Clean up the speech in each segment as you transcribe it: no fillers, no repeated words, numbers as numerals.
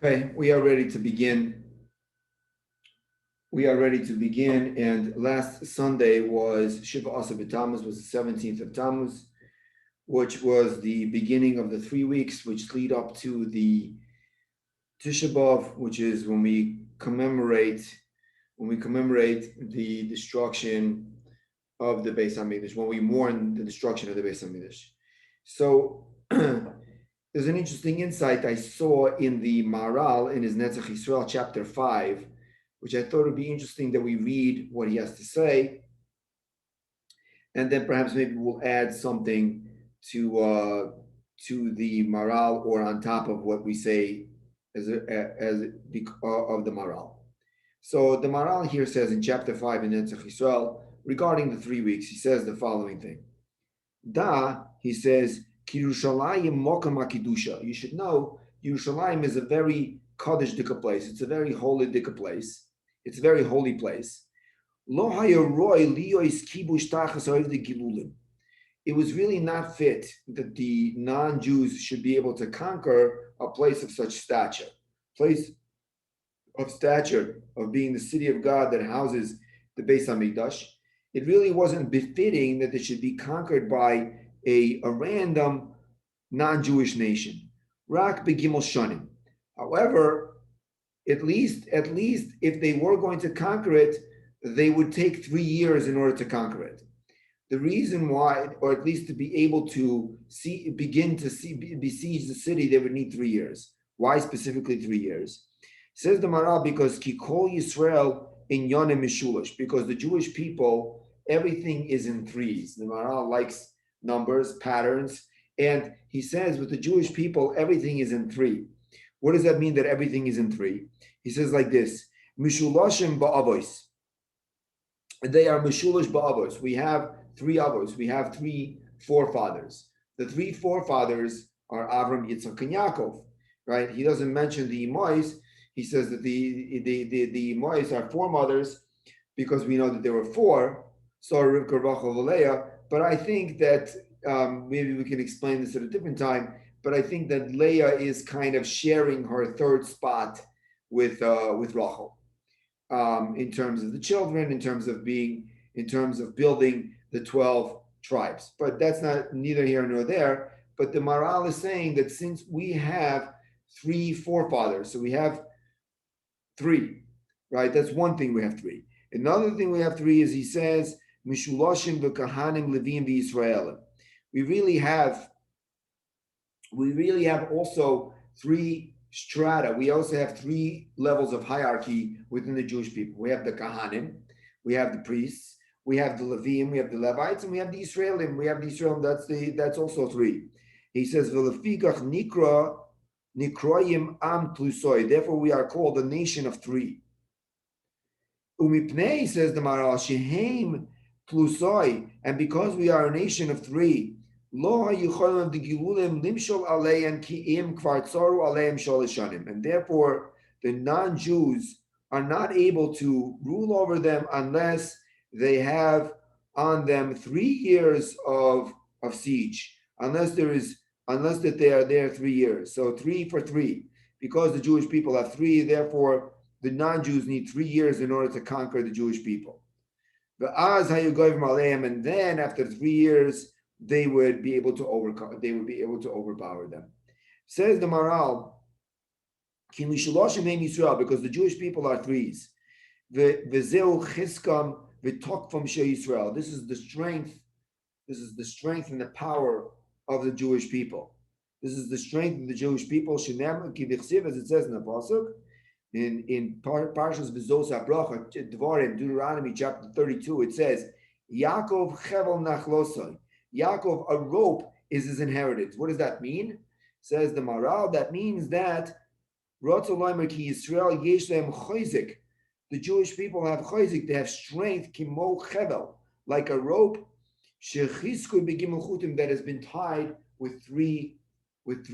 Okay, we are ready to begin. We are ready to begin. And last Sunday was Shiva Asa B'Tammuz, was the 17th of Tammuz, which was the beginning of the 3 weeks which lead up to the Tisha B'Av, which is when we commemorate the destruction of the Beis Hamikdash, when we mourn the destruction of the Beis Hamikdash. So there's an interesting insight I saw in the Maharal in his Netzach Yisrael chapter 5, which I thought would be interesting that we read what he has to say, and then perhaps maybe we'll add something to the Maharal or on top of what we say of the Maharal. So the Maharal here says in chapter 5 in Netzach Yisrael regarding the 3 weeks, he says the following thing. He says, Yerushalayim Mokam HaKidusha. You should know Yerushalayim is a very Kaddish Dika place. It's a very holy Dika place. It's a very holy place. Lo hayaroi liyois kibush tachas the gilulim. It was really not fit that the non-Jews should be able to conquer a place of such stature, place of stature of being the city of God that houses the Beis Hamikdash. It really wasn't befitting that it should be conquered by a random non-Jewish nation. Rak begimel shanim. However, at least if they were going to conquer it, they would take 3 years in order to conquer it. The reason why, or at least to be able to besiege the city, they would need 3 years. Why specifically 3 years? Says the Maharal, because Kikol Yisrael in Yonim Mishulish, because the Jewish people, everything is in threes. The Maharal likes numbers, patterns, and he says with the Jewish people, everything is in three. What does that mean that everything is in three? He says like this, Mishulashim ba'avos. They are Mishulish ba'avos. We have 3 avos. We have 3 forefathers. The 3 forefathers are Avram, Yitzchak, and Yaakov, right? He doesn't mention the Imais. He says that the Imais are foremothers because we know that there were 4, Sarah, Rivka, Rachel, Leah. But I think that maybe we can explain this at a different time. But I think that Leah is kind of sharing her 3rd spot with Rachel in terms of the children, in terms of building the 12 tribes. But that's neither here nor there. But the Maharal is saying that since we have 3 forefathers, so we have 3, right? That's one thing we have 3. Another thing we have 3 is he says, Mishulashim v'kahanim levim v'Yisraelim. We really have also 3 strata. We also have 3 levels of hierarchy within the Jewish people. We have the Kahanim, we have the priests, we have the Levim, we have the Levites, and we have the Israelim. We have the Israelim. That's also 3. He says, "V'lefikach nikroyim am tlusoi." Therefore, we are called a nation of 3. Umipnei, says the Maharal, shehem tlusoi, and because we are a nation of 3, lo hayucholim the gilulim limshol aleim ki'im kvar tzoru aleim sholishanim, and therefore the non-Jews are not able to rule over them unless they have on them 3 years of siege, unless that they are there 3 years. So 3 for 3, because the Jewish people have 3, therefore the non-Jews need 3 years in order to conquer the Jewish people. And then after 3 years, they would be able to overpower them. Says the Maharal, because the Jewish people are 3s. This is the strength. This is the strength and the power of the Jewish people. This is the strength of the Jewish people. As it says in the pasuk, in Parshas V'zos HaBracha, Dvarim, Deuteronomy chapter 32, it says, Yaakov chevel nachlosai. Yaakov, a rope is his inheritance. What does that mean? Says the Maharal, that means that Yisrael yesh lehem chayzik. The Jewish people have chayzik, they have strength, kimo chevel, like a rope, shechisku begimel chutim, that has been tied with three ropes,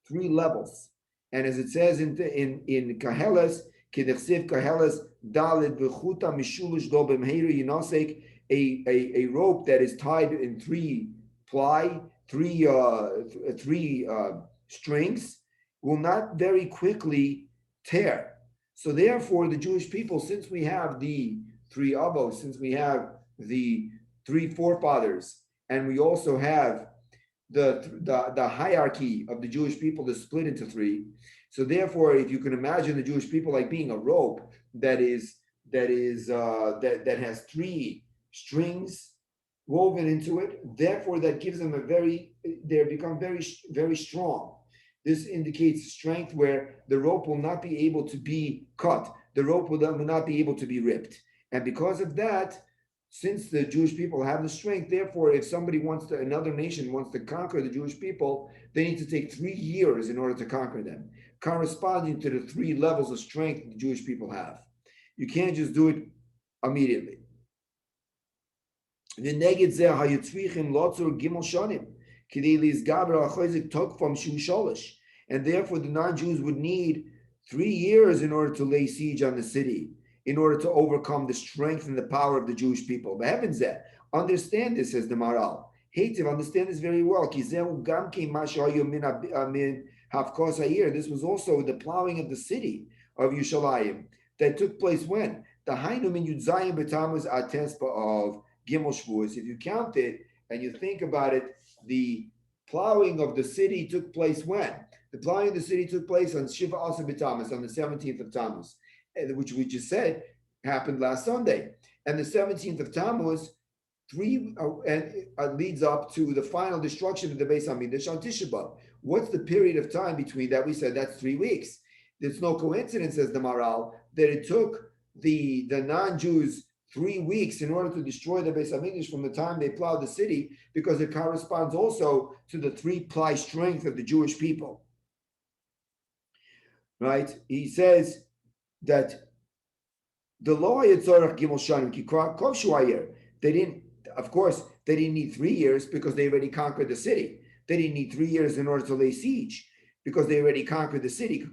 3 levels. And as it says in Kaheles, Kedechsiv Kaheles Dalid V'chuta Mishulish Do B'mheira Yinosek, a rope that is tied in 3 strings, will not very quickly tear. So therefore, the Jewish people, since we have the three avos, since we have the three forefathers, and we also have the hierarchy of the Jewish people is split into three. So therefore, if you can imagine the Jewish people like being a rope that has three strings woven into it, therefore that gives them they become very strong. This indicates strength where the rope will not be able to be cut, the rope will not be able to be ripped. And because of that, since the Jewish people have the strength, therefore, if another nation wants to conquer the Jewish people, they need to take 3 years in order to conquer them, corresponding to the 3 levels of strength the Jewish people have. You can't just do it immediately. And therefore, the non-Jews would need 3 years in order to lay siege on the city, in order to overcome the strength and the power of the Jewish people. The heavens there. Understand this, says the Maral. Hativ, understand this very well. This was also the plowing of the city of Yushalayim that took place when? The Hainum in Yudzayim Betamuz Atespa of Gimel Shavuos. If you count it and you think about it, the plowing of the city took place when? The plowing of the city took place on Shiva Asa B'Tammuz, on the 17th of Tammuz, which we just said happened last Sunday. And the 17th of Tammuz leads up to the final destruction of the Beis Hamikdash on Tisha B'Av. What's the period of time between that? We said that's 3 weeks. There's no coincidence, says the Maral, that it took the non-Jews 3 weeks in order to destroy the Beis Hamikdash from the time they plowed the city, because it corresponds also to the 3-ply strength of the Jewish people. Right? He says that the law Yitzorach Gimel Shanim Koshu they didn't, of course, they didn't need 3 years because they already conquered the city. They didn't need 3 years in order to lay siege because they already conquered the city.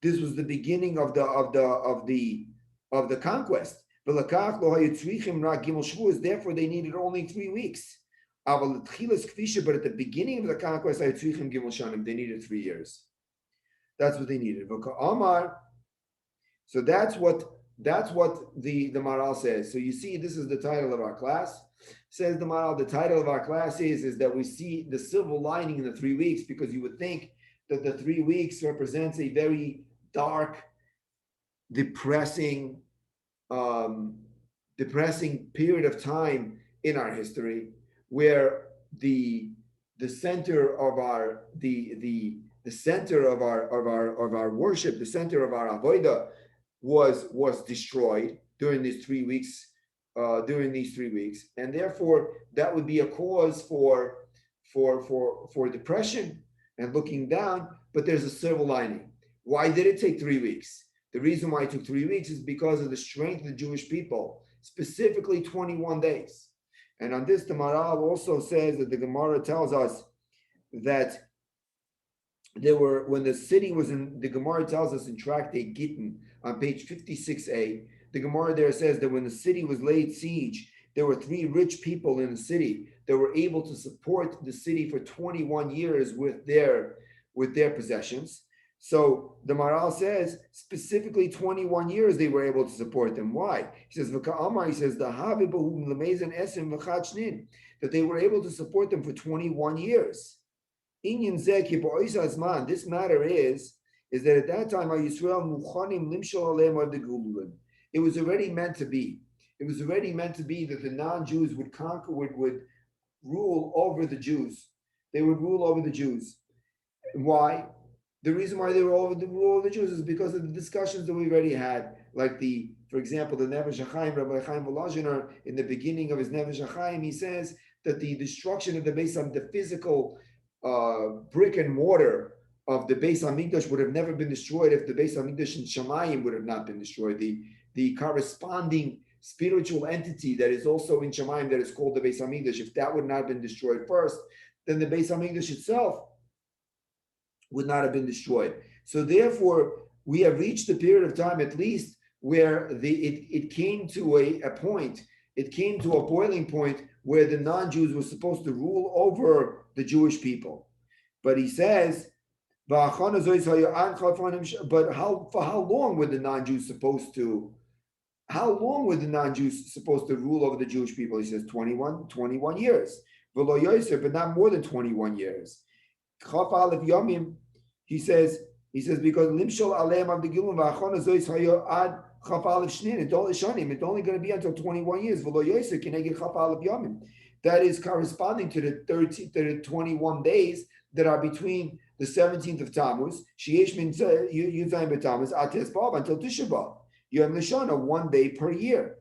This was the beginning of the conquest. Therefore, they needed only 3 weeks. But at the beginning of the conquest, they needed 3 years. That's what they needed. So that's what the Maral says. So you see, this is the title of our class. Says the Maral, the title of our class is that we see the silver lining in the 3 weeks, because you would think that the 3 weeks represents a very dark, depressing period of time in our history, where the center of our center of our worship, the center of our avodah was destroyed during these 3 weeks. And therefore that would be a cause for depression and looking down. But there's a silver lining. Why did it take 3 weeks? The reason why it took 3 weeks is because of the strength of the Jewish people, specifically 21 days. And on this, the Maral also says that the Gemara tells us that when the city was in, the Gemara tells us in Tractate Gittin on page 56a, the Gemara there says that when the city was laid siege, there were 3 rich people in the city that were able to support the city for 21 years with their possessions. So the Maral says specifically 21 years they were able to support them. Why? He says, that they were able to support them for 21 years. This matter is that at that time, it was already meant to be. It was already meant to be that the non-Jews would rule over the Jews. They would rule over the Jews. Why? The reason why they were rule over the Jews is because of the discussions that we already had, like for example, the Nefesh HaChaim, Rabbi Chaim Volozhiner, in the beginning of his Nefesh HaChaim, he says that the destruction of the the physical brick and mortar of the Beis Hamikdash would have never been destroyed if the Beis Hamikdash in Shamayim would have not been destroyed. The corresponding spiritual entity that is also in Shamayim that is called the Beis Hamikdash, if that would not have been destroyed first, then the Beis Hamikdash itself would not have been destroyed. So therefore, we have reached a period of time, at least, where it came to a point, it came to a boiling point where the non-Jews were supposed to rule over the Jewish people. But he says, but for how long were the non-Jews supposed to? How long were the non-Jews supposed to rule over the Jewish people? He says 21 years. V'lo yoser, but not more than 21 years. Chaf Aleph Yomim, he says because limshol aleim av degilum v'achon azois hayo ad Chaf Aleph Shnin. It's only going to be until 21 years. V'lo yoser kineged Chaf Aleph Yomim. That is corresponding to the 21 days that are between the 17th of Tammuz, Sheyesh min Yudzayin b'Tammuz, Ates B'Av until Tisha B'Av. Yom Lishana, 1 day per year.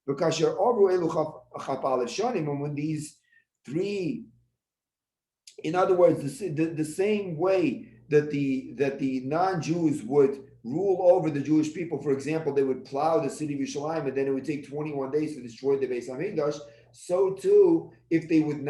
Because you're over Elu Chaf Aleph Shanim, and when these three, in other words, the same way that the non-Jews would rule over the Jewish people, for example, they would plow the city of Yerushalayim, and then it would take 21 days to destroy the Beis Hamikdash. So too, if they would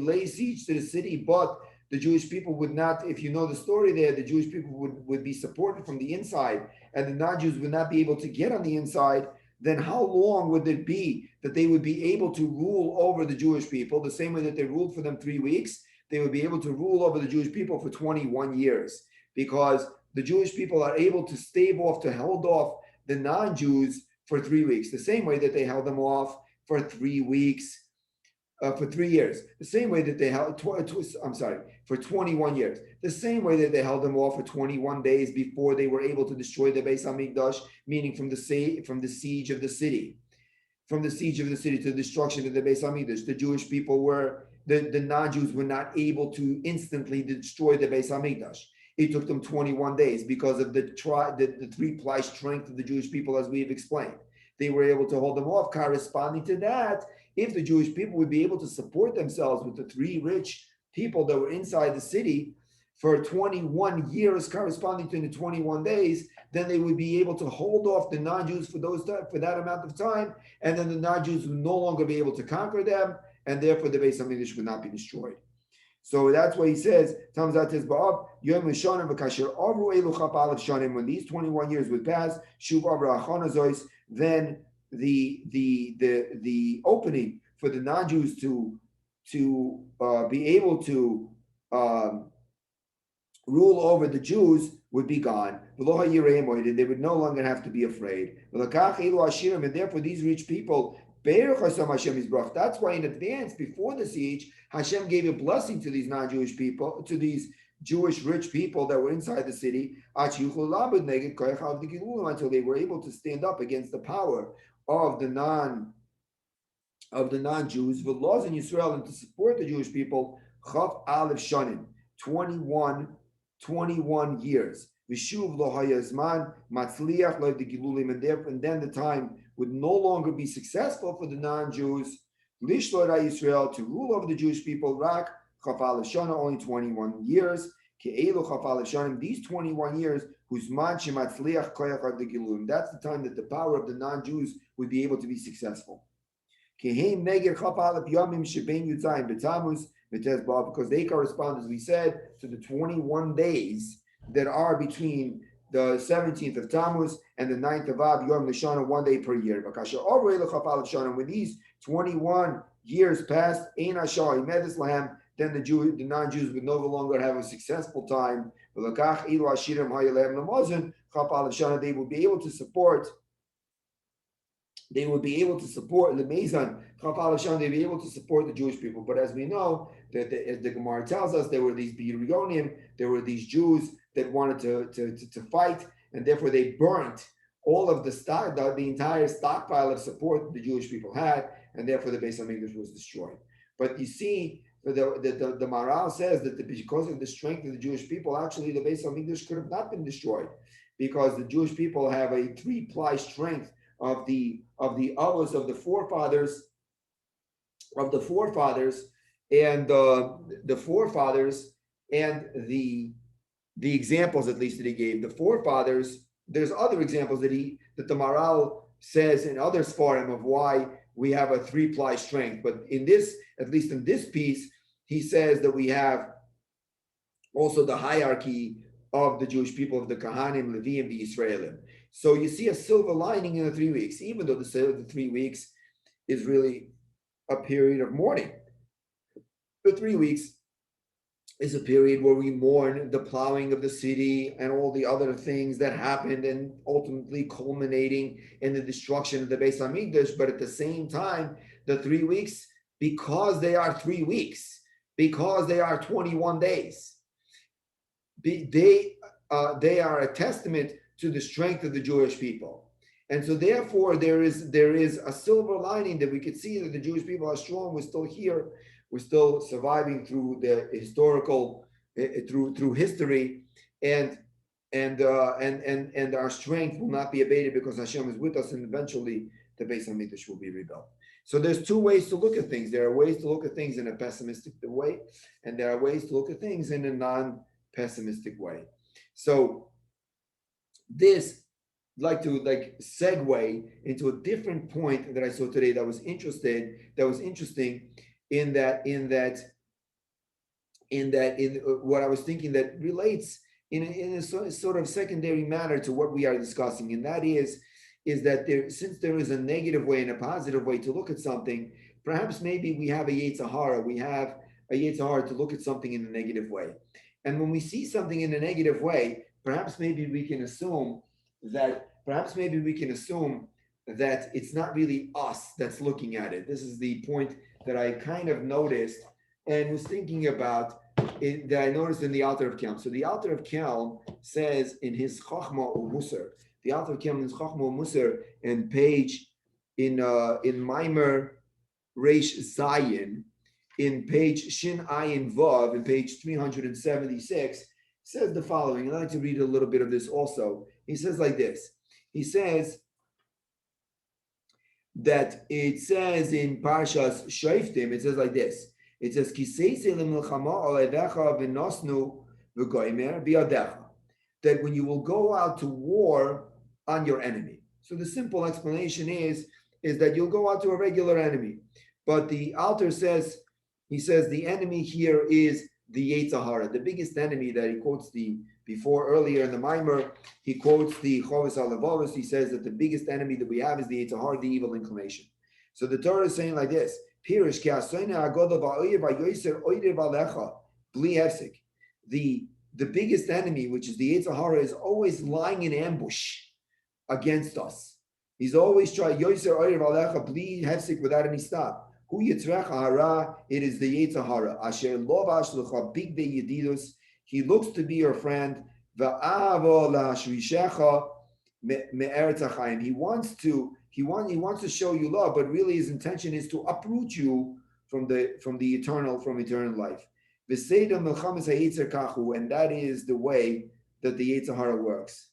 lay siege to the city, but the Jewish people would not, if you know the story there, the Jewish people would be supported from the inside, and the non-Jews would not be able to get on the inside, then how long would it be that they would be able to rule over the Jewish people the same way that they ruled for them 3 weeks? They would be able to rule over the Jewish people for 21 years, because the Jewish people are able to hold off the non-Jews for 3 weeks, the same way that they held them off for 3 weeks, for 3 years, the same way that they held, for 21 years, the same way that they held them off for 21 days before they were able to destroy the Beis Hamikdash, meaning from the siege of the city to the destruction of the Beis Hamikdash. The Jewish people the non-Jews were not able to instantly destroy the Beis Hamikdash. It took them 21 days because of the three-ply strength of the Jewish people, as we have explained. They were able to hold them off. Corresponding to that, if the Jewish people would be able to support themselves with the 3 rich people that were inside the city for 21 years, corresponding to the 21 days, then they would be able to hold off the non-Jews for that amount of time, and then the non-Jews would no longer be able to conquer them, and therefore the Beis Hamikdash would not be destroyed. So that's why he says, when these 21 years would pass, then the opening for the non-Jews to be able to rule over the Jews would be gone. They would no longer have to be afraid. And therefore these rich people, that's why in advance, before the siege, Hashem gave a blessing to these non-Jewish people, to these Jewish rich people that were inside the city, until they were able to stand up against the power of the non-Jews, the laws in Israel, and to support the Jewish people. Chaf Aleph Shanim, 21 years. Vishuv lo hayazman matzliach lo degilulim, and then the time would no longer be successful for the non-Jews. Lishlor Israel, to rule over the Jewish people. Rak Chaf Aleph Shana, only 21 years. Ke'elu Chaf Aleph Shanim, these 21 years. Huzman shematzliach koyach degilulim. That's the time that the power of the non-Jews would be able to be successful. Kehem neged Chaf Aleph Yomim shebein Yudzayin b'Tammuz. Because they correspond, as we said, to the 21 days that are between the 17th of Tammuz and the 9th of Av, Yom Lishana, 1 day per year. When these 21 years passed, then the non-Jews would no longer have a successful time. They would be able to support. They would be able to support the Mezan, they'd be able to support the Jewish people. But as we know, that as the Gemara tells us, there were these Biryonim, there were these Jews that wanted to fight, and therefore they burnt all of the stock, the entire stockpile of support the Jewish people had, and therefore the Beis Hamikdash was destroyed. But you see, the Maral says that because of the strength of the Jewish people, actually the Beis Hamikdash could have not been destroyed, because the Jewish people have a 3-ply strength of the avos of the forefathers, and the examples, at least, that he gave. The forefathers, there's other examples that the Maral says in other Sfarim of why we have a 3-ply strength. But in this, at least in this piece, he says that we have also the hierarchy of the Jewish people, of the Kahanim, Leviim, the Israelim. So you see a silver lining in the 3 weeks, even though the 3 weeks is really a period of mourning. The 3 weeks is a period where we mourn the plowing of the city and all the other things that happened, and ultimately culminating in the destruction of the Beis Hamikdash. But at the same time, the 3 weeks, because they are 3 weeks, because they are 21 days, they are a testament to the strength of the Jewish people. And so therefore there is a silver lining that we could see that the Jewish people are strong. We're still here. We're still surviving through the historical, through history, and and our strength will not be abated because Hashem is with us, and eventually the Beis Hamikdash will be rebuilt. So there's two ways to look at things. There are ways to look at things in a pessimistic way, and there are ways to look at things in a non-pessimistic way. So this, like to segue into a different point that I saw today that was interesting in what I was thinking that relates in a sort of secondary manner to what we are discussing, and that is that since there is a negative way and a positive way to look at something, perhaps maybe we have a Yetzer Hara, to look at something in a negative way. And when we see something in a negative way, perhaps maybe we can assume that it's not really us that's looking at it. This is the point that I kind of noticed and was thinking about that I noticed in the Alter of Kelm. So the Alter of Kelm says in his Chachma U'Musar, the Alter of Kelm in his Chachma U'Musar, and page in Maimer Reish Zayin, in page Shin Ayin Vav, in page 376, says the following. I'd like to read a little bit of this also. He says like this. He says that it says in Parshas Shoftim, it says like this. It says, that when you will go out to war on your enemy. So the simple explanation is that you'll go out to a regular enemy. But the Alter says, he says the enemy here is the Yetzer Hara, the biggest enemy that he quotes earlier in the Maimer. He quotes the Chovis HaLevavos. He says that the biggest enemy that we have is the Yetzer Hara, the evil inclination. So the Torah is saying like this: Pirish the biggest enemy, which is the Yetzer Hara, is always lying in ambush against us. He's always trying Yoser Oyer Valecha bli hefsik without any stop. Hu yitzrech hara, it is the Yetzer Hara. Asher lovash lecha big de yedidus. He looks to be your friend. Va'avo la'ashrishecha me'eretz hachayim. He wants to show you love, but really his intention is to uproot you from eternal life. V'seida melchames ha'yetzer kachu, and that is the way that the Yetzer Hara works.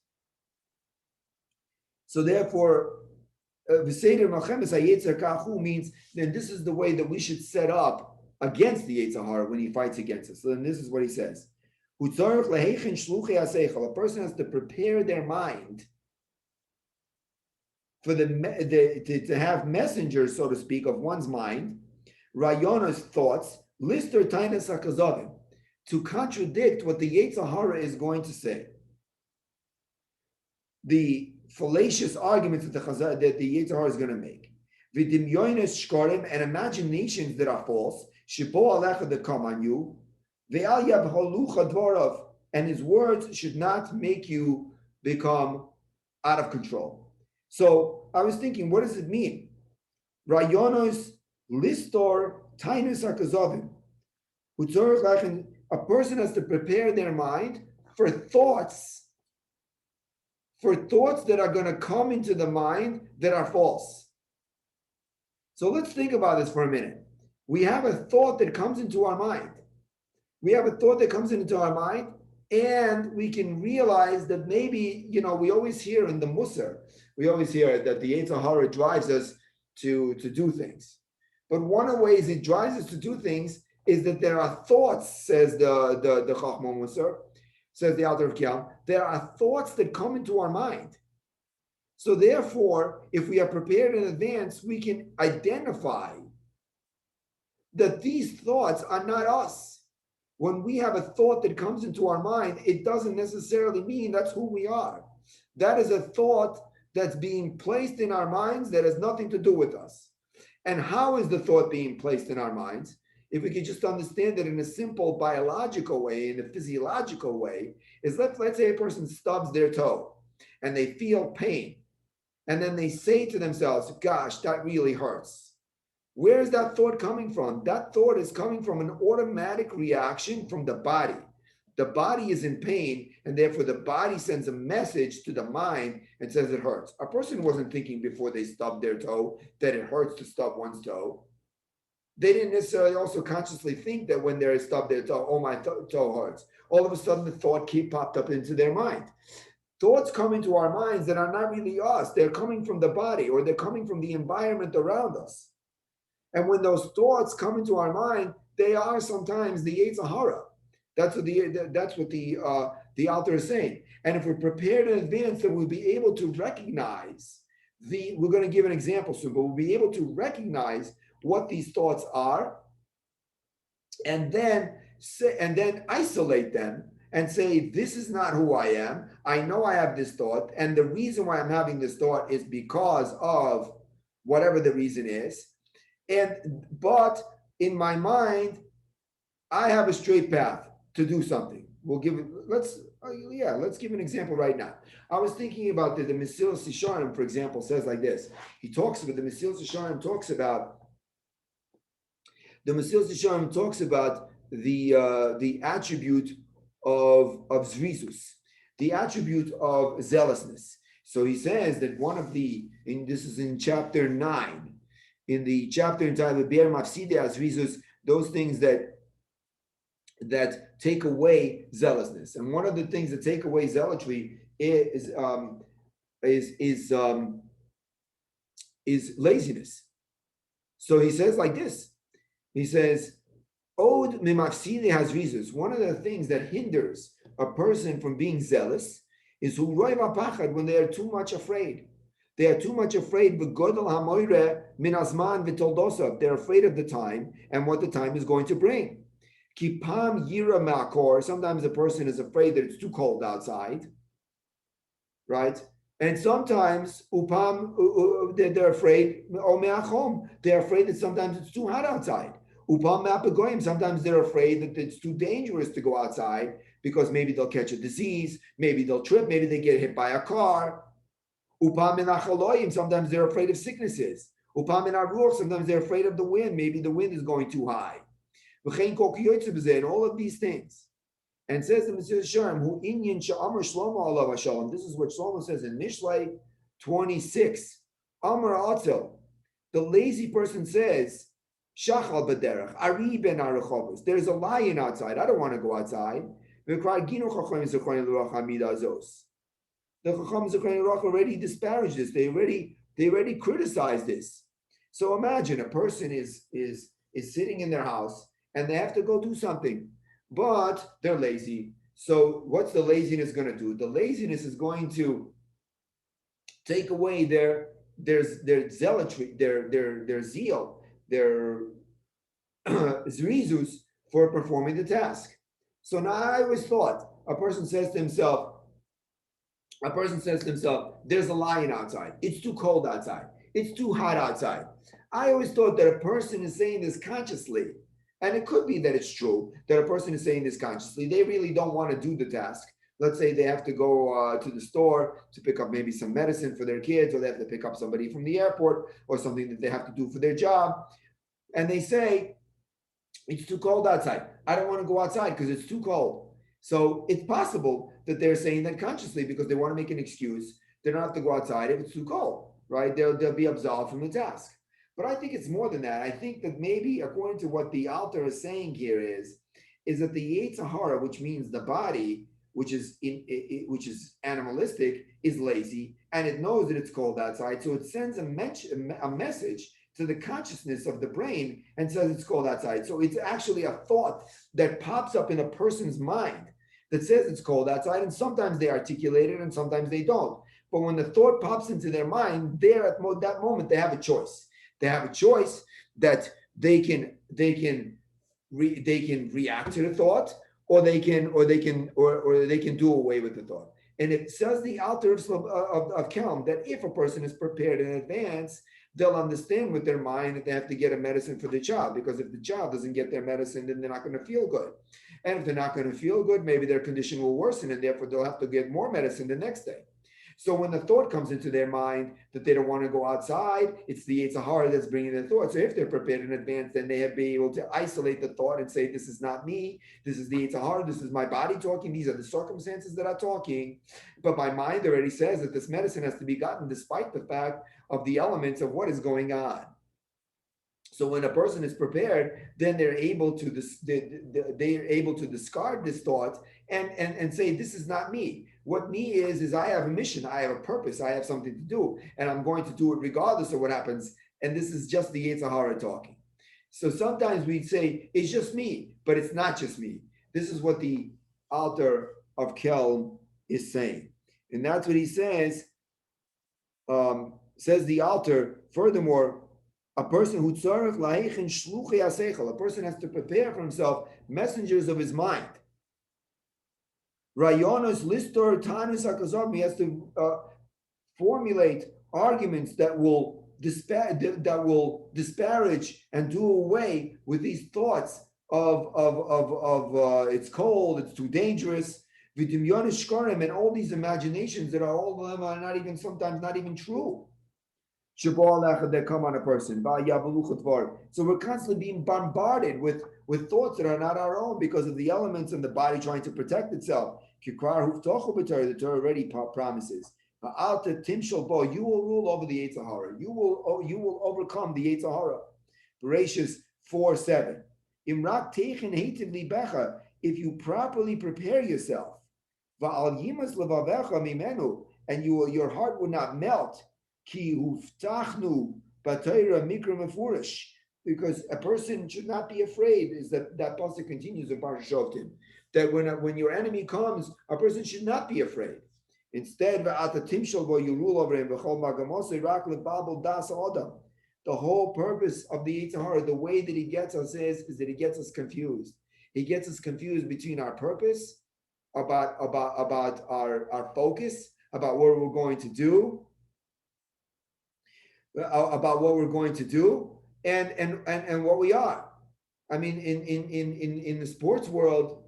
So therefore, V'seder Malchemes HaYetzer Kachu means then this is the way that we should set up against the Yetzer Hara when he fights against us. So then this is what he says. A person has to prepare their mind for to have messengers, so to speak, of one's mind, Rayona's thoughts, Lister Tainas HaKazavim, to contradict what the Yetzer Hara is going to say. The fallacious arguments that the Yetzer Hara is going to make. V'dimyonis shkarim, and imaginations that are false. Shibo alecha, that come on you. Ve'al yavhalucha dvarav, and his words should not make you become out of control. So I was thinking, what does it mean? Rayonos listor tainus hakazavim. A person has to prepare their mind for thoughts that are going to come into the mind that are false. So let's think about this for a minute. We have a thought that comes into our mind. And we can realize that maybe, we always hear in the Musar, that the Yetzer Hara drives us to do things. But one of the ways it drives us to do things is that there are thoughts, says the Chachma Musar, says the Alter of Kelm, there are thoughts that come into our mind. So therefore, if we are prepared in advance, we can identify that these thoughts are not us. When we have a thought that comes into our mind, it doesn't necessarily mean that's who we are. That is a thought that's being placed in our minds that has nothing to do with us. And how is the thought being placed in our minds? if we could just understand it in a simple biological way, in a physiological way, is let's say a person stubs their toe and they feel pain. And then they say to themselves, gosh, that really hurts. Where is that thought coming from? That thought is coming from an automatic reaction from the body. The body is in pain, and therefore the body sends a message to the mind and says it hurts. A person wasn't thinking before they stubbed their toe that it hurts to stub one's toe. They didn't necessarily also consciously think that when they stubbed their toe, oh, my toe hurts. All of a sudden, the thought popped up into their mind. Thoughts come into our minds that are not really us. They're coming from the body, or they're coming from the environment around us. And when those thoughts come into our mind, they are sometimes the Yetzer Hara. That's what the author is saying. And if we're prepared in advance, then we'll be able to recognize we're going to give an example soon, but we'll be able to recognize what these thoughts are, and then isolate them and say, this is not who I am. I know I have this thought, and the reason why I'm having this thought is because of whatever the reason is. But in my mind, I have a straight path to do something. Let's give an example right now. I was thinking about the Mesilas Yesharim, for example, says like this. The Mesilas Yesharim talks about the attribute of zrizus, the attribute of zealousness. So he says that this is in chapter 9, in the chapter entitled Be'er Mafside Azrizus, those things that take away zealousness. And one of the things that take away zealotry is laziness. So he says like this. He says, Od mimafside hazrizus. One of the things that hinders a person from being zealous is when they are too much afraid. They are too much afraid. They're afraid of the time and what the time is going to bring. Kipam yira makor. Sometimes a person is afraid that it's too cold outside, right? And sometimes they're afraid. They're afraid that sometimes it's too hot outside. Sometimes they're afraid that it's too dangerous to go outside because maybe they'll catch a disease, maybe they'll trip, maybe they get hit by a car. Sometimes they're afraid of sicknesses. Sometimes they're afraid of the wind. Maybe the wind is going too high. And all of these things. And says the Mesilas Yesharim, who inyan she'amar Shlomo alav hashalom. This is what Shlomo says in Mishlei 26. Amar Atzel, the lazy person says, Shachal b'derech, Ari ben arachovos. There's a lion outside. I don't want to go outside. The Chacham Zechron already disparaged this. They already criticized this. So imagine a person is sitting in their house and they have to go do something, but they're lazy. So what's the laziness going to do? The laziness is going to take away their zealotry, their zeal, their zrizus for performing the task. So now I always thought a person says to himself, there's a lion outside. It's too cold outside. It's too hot outside. I always thought that a person is saying this consciously. And it could be that it's true that a person is saying this consciously. They really don't want to do the task. Let's say they have to go to the store to pick up maybe some medicine for their kids, or they have to pick up somebody from the airport, or something that they have to do for their job. And they say, it's too cold outside. I don't want to go outside because it's too cold. So it's possible that they're saying that consciously because they want to make an excuse. They don't have to go outside if it's too cold, right? They'll be absolved from the task. But I think it's more than that. I think that maybe, according to what the author is saying here, is that the Yetzer Hara, which means the body, which is animalistic, is lazy, and it knows that it's cold outside. So it sends a message to the consciousness of the brain and says it's cold outside. So it's actually a thought that pops up in a person's mind that says it's cold outside, and sometimes they articulate it and sometimes they don't. But when the thought pops into their mind, there at that moment they have a choice. They have a choice that they can react to the thought, or they can do away with the thought. And it says the author of Kelm that if a person is prepared in advance, they'll understand with their mind that they have to get a medicine for the child, because if the child doesn't get their medicine, then they're not going to feel good. And if they're not going to feel good, maybe their condition will worsen, and therefore they'll have to get more medicine the next day. So when the thought comes into their mind that they don't want to go outside, it's the Yetzer Hara that's bringing the thought. So if they're prepared in advance, then they have been able to isolate the thought and say, this is not me, this is the Yetzer Hara, this is my body talking, these are the circumstances that are talking. But my mind already says that this medicine has to be gotten despite the fact of the elements of what is going on. So when a person is prepared, then they're able to they're able to discard this thought and say, this is not me. What me is I have a mission, I have a purpose, I have something to do, and I'm going to do it regardless of what happens. And this is just the Yetzer Hara talking. So sometimes we say it's just me, but it's not just me. This is what the Alter of Kelm is saying, and that's what he says. Says the Alter. Furthermore, a person who tzarech laheichin shluchei haseichel, a person has to prepare for himself messengers of his mind. Rayonos listor tanus hakazov. He has to formulate arguments that will disparage and do away with these thoughts of it's cold, it's too dangerous, and all these imaginations that are all of them are not even sometimes not even true. That come on a person. So we're constantly being bombarded with thoughts that are not our own because of the elements in the body trying to protect itself. The Torah already promises. You will rule over the Yetzer Hara. You will overcome the Yetzer Hara. Bereshis 4:7. If you properly prepare yourself, and your heart will not melt. Because a person should not be afraid, is that pasuk continues in Parsha Shoftim, that when your enemy comes, a person should not be afraid. Instead, you rule over him. The whole purpose of the Yetzer Hara, the way that he gets us is that he gets us confused. He gets us confused between our purpose, about our focus, about what we're going to do, and what we are. I mean, in the sports world,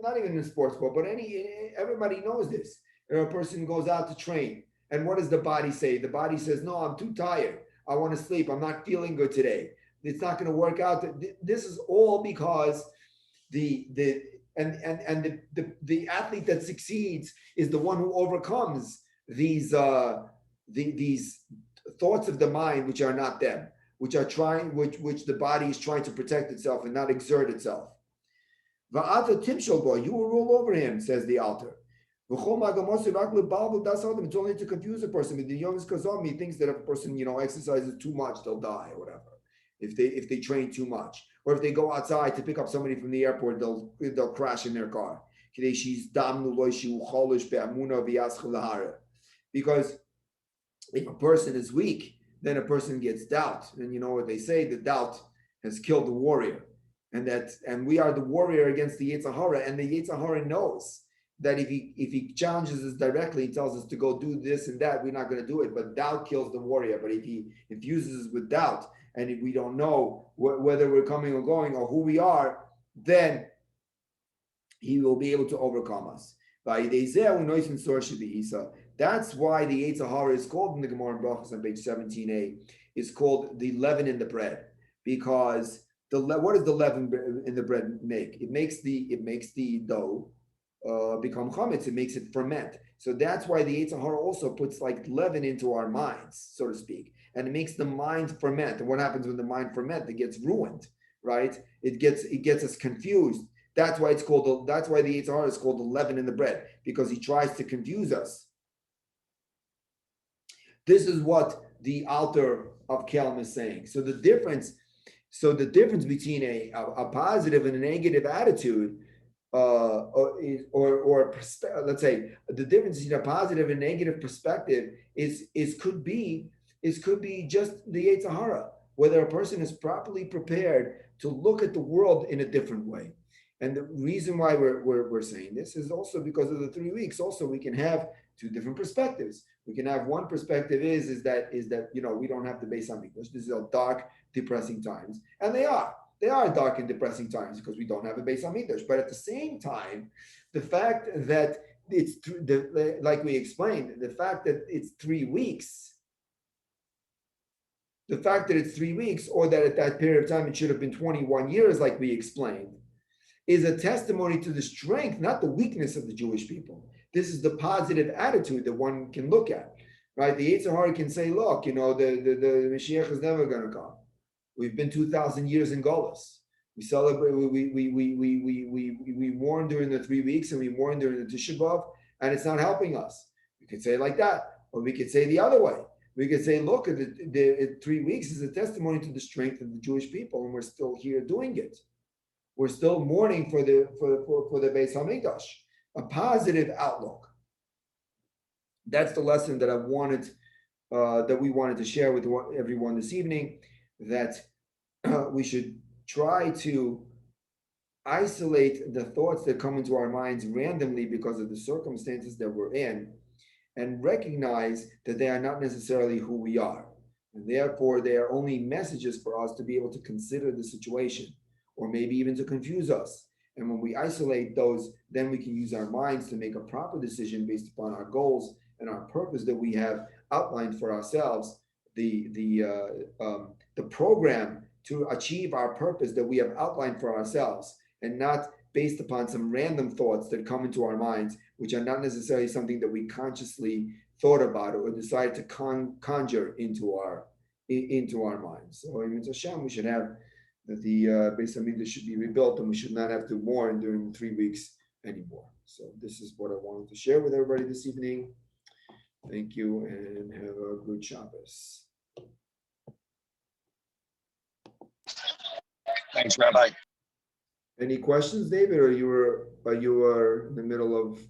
not even in the sports world, but everybody knows this. A person goes out to train, and what does the body say? The body says, "No, I'm too tired. I want to sleep. I'm not feeling good today. It's not going to work out." This is all because the athlete that succeeds is the one who overcomes these thoughts of the mind which are not them, which the body is trying to protect itself and not exert itself. You will rule over him, says the Alter. It's only to confuse a person. The Yom Kazom, he thinks that if a person exercises too much, they'll die or whatever. If they train too much, or if they go outside to pick up somebody from the airport, they'll crash in their car. Because if a person is weak, then a person gets doubt. And you know what they say, the doubt has killed the warrior. And we are the warrior against the Yetzer Hara. And the Yetzer Hara knows that if he challenges us directly, he tells us to go do this and that, we're not going to do it. But doubt kills the warrior. But if he infuses us with doubt, and if we don't know whether we're coming or going or who we are, then he will be able to overcome us. That's why the Yetzer Hara is called in the Gemara in Brachos on page 17a, is called the leaven in the bread, because what does the leaven in the bread make? It makes the dough become chametz. It makes it ferment. So that's why the Yetzer Hara also puts like leaven into our minds, so to speak, and it makes the mind ferment. And what happens when the mind ferment? It gets ruined, right? It gets us confused. That's why the Yetzer Hara is called the leaven in the bread, because he tries to confuse us. This is what the Alter of Kelm is saying. So the difference between a positive and a negative attitude, let's say the difference between a positive and negative perspective could be just the Yetzer Hara, whether a person is properly prepared to look at the world in a different way. And the reason why we're saying this is also because of the 3 weeks. Also, we can have two different perspectives. We can have one perspective is that we don't have the Beis Hamikdash. This is a dark, depressing times, and they are dark and depressing times because we don't have a Beis Hamikdash. But at the same time, the fact that like we explained, the fact that it's 3 weeks, the fact that it's 3 weeks, or that at that period of time it should have been 21 years, like we explained, is a testimony to the strength, not the weakness of the Jewish people. This is the positive attitude that one can look at, right? The Yetzer Hara can say, look, the Mashiach is never going to come. We've been 2,000 years in Golus. We celebrate, we mourn during the 3 weeks and we mourn during the Tisha B'Av, and it's not helping us. We could say it like that, or we could say the other way. We could say, look, the 3 weeks is a testimony to the strength of the Jewish people, and we're still here doing it. We're still mourning for the Beis Hamikdash, a positive outlook. That's the lesson that we wanted to share with everyone this evening. That we should try to isolate the thoughts that come into our minds randomly because of the circumstances that we're in, and recognize that they are not necessarily who we are, and therefore they are only messages for us to be able to consider the situation, or maybe even to confuse us. And when we isolate those, then we can use our minds to make a proper decision based upon our goals and our purpose that we have outlined for ourselves, the program to achieve our purpose that we have outlined for ourselves, and not based upon some random thoughts that come into our minds, which are not necessarily something that we consciously thought about or decided to conjure into our minds. So in Hashem, we should have that the Beis Hamikdash should be rebuilt, and we should not have to mourn during 3 weeks anymore. So this is what I wanted to share with everybody this evening. Thank you, and have a good Shabbos. Thanks, Rabbi. Any questions, David, or you were in the middle of